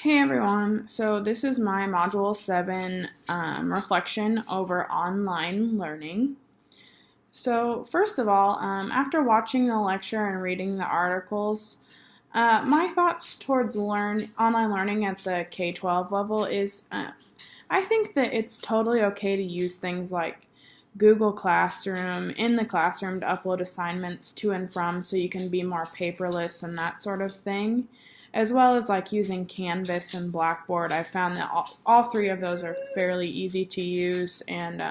Hey everyone, so this is my Module 7 reflection over online learning. So first of all, after watching the lecture and reading the articles, my thoughts towards online learning at the K-12 level is I think that it's totally okay to use things like Google Classroom in the classroom to upload assignments to and from so you can be more paperless and that sort of thing, as well as like using Canvas and Blackboard. I found that all three of those are fairly easy to use and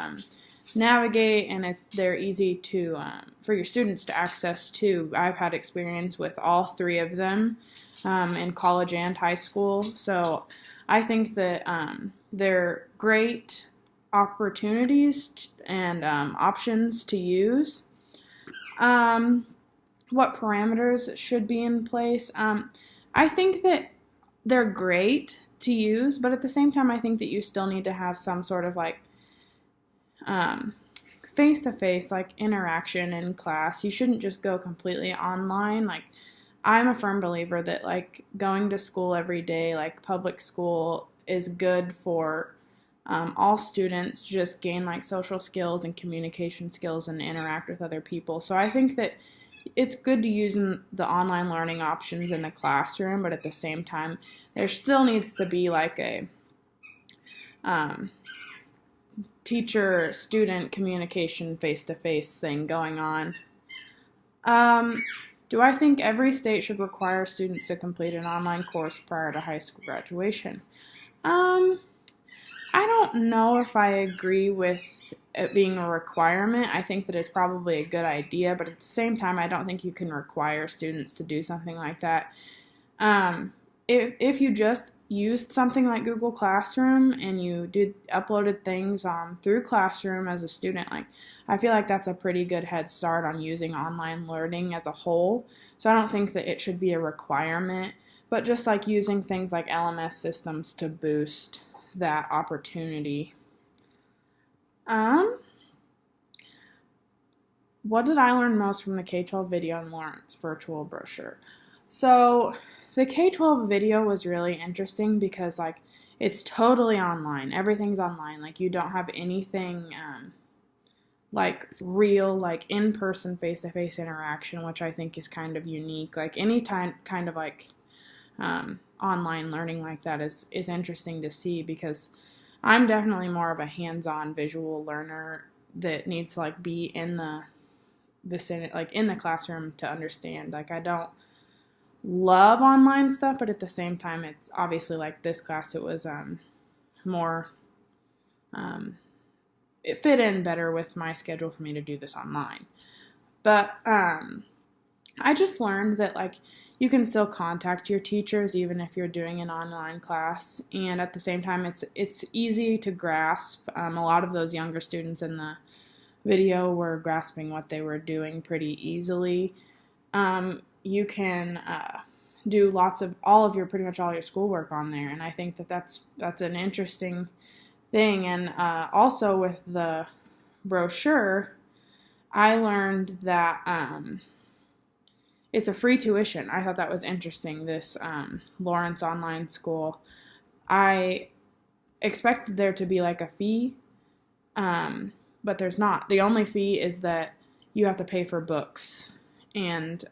navigate, and they're easy to for your students to access too. I've had experience with all three of them in college and high school, so I think that they're great opportunities and options to use. What parameters should be in place? I think that they're great to use, but at the same time, I think that you still need to have some sort of like face-to-face like interaction in class. You shouldn't just go completely online. Like, I'm a firm believer that like going to school every day, like public school, is good for all students to just gain like social skills and communication skills and interact with other people. So I think that it's good to use the online learning options in the classroom, but at the same time, there still needs to be like a teacher-student communication face-to-face thing going on. Do I think every state should require students to complete an online course prior to high school graduation? I don't know if I agree with it being a requirement. I think that it's probably a good idea, but at the same time, I don't think you can require students to do something like that. If you just used something like Google Classroom and you uploaded things through Classroom as a student, like I feel like that's a pretty good head start on using online learning as a whole. So I don't think that it should be a requirement, but just like using things like LMS systems to boost that opportunity. What did I learn most from the K-12 video and Lawrence virtual brochure? So the K-12 video was really interesting because like it's totally online. Everything's online. Like you don't have anything like real, like in-person, face-to-face interaction, which I think is kind of unique. Like any kind of like online learning like that is interesting to see, because I'm definitely more of a hands-on visual learner that needs to like be in the vicinity, like in the classroom to understand. Like I don't love online stuff, but at the same time, it's obviously like this class, it was more it fit in better with my schedule for me to do this online. But I just learned that like you can still contact your teachers even if you're doing an online class, and at the same time it's easy to grasp. A lot of those younger students in the video were grasping what they were doing pretty easily. You can do pretty much all your schoolwork on there, and I think that that's an interesting thing. And also with the brochure, I learned that it's a free tuition. I thought that was interesting, this Lawrence Online School. I expected there to be like a fee, but there's not. The only fee is that you have to pay for books and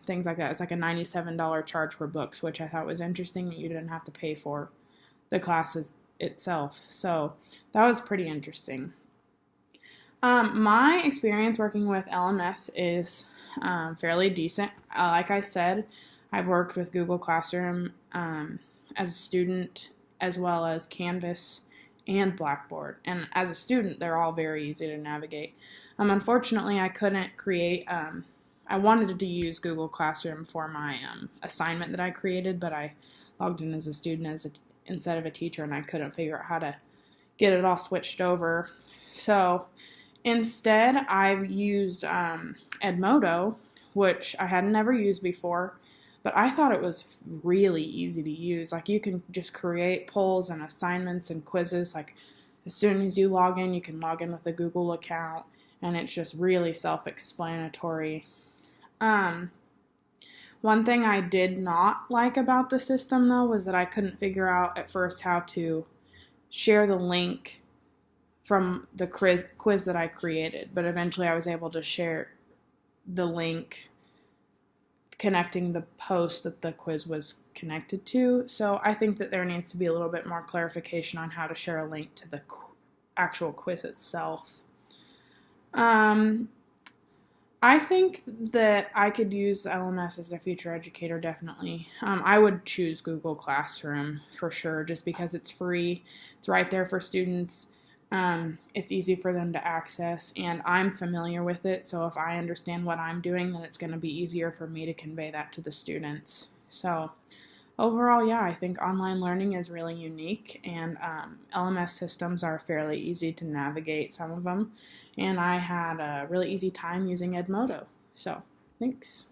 things like that. It's like a $97 charge for books, which I thought was interesting, that you didn't have to pay for the classes itself. So that was pretty interesting. My experience working with LMS is fairly decent. Like I said, I've worked with Google Classroom as a student, as well as Canvas and Blackboard. And as a student, they're all very easy to navigate. Unfortunately, I couldn't create, I wanted to use Google Classroom for my assignment that I created, but I logged in as a student instead of a teacher, and I couldn't figure out how to get it all switched over. So instead, I've used Edmodo, which I had never used before, but I thought it was really easy to use. Like you can just create polls and assignments and quizzes. Like as soon as you log in, you can log in with a Google account, and it's just really self-explanatory. One thing I did not like about the system, though, was that I couldn't figure out at first how to share the link from the quiz that I created, but eventually I was able to share the link connecting the post that the quiz was connected to. So I think that there needs to be a little bit more clarification on how to share a link to the actual quiz itself. I think that I could use LMS as a future educator, definitely. I would choose Google Classroom for sure, just because it's free. It's right there for students. It's easy for them to access, and I'm familiar with it, so if I understand what I'm doing, then it's going to be easier for me to convey that to the students. So overall, yeah, I think online learning is really unique, and LMS systems are fairly easy to navigate, some of them, and I had a really easy time using Edmodo. So, thanks.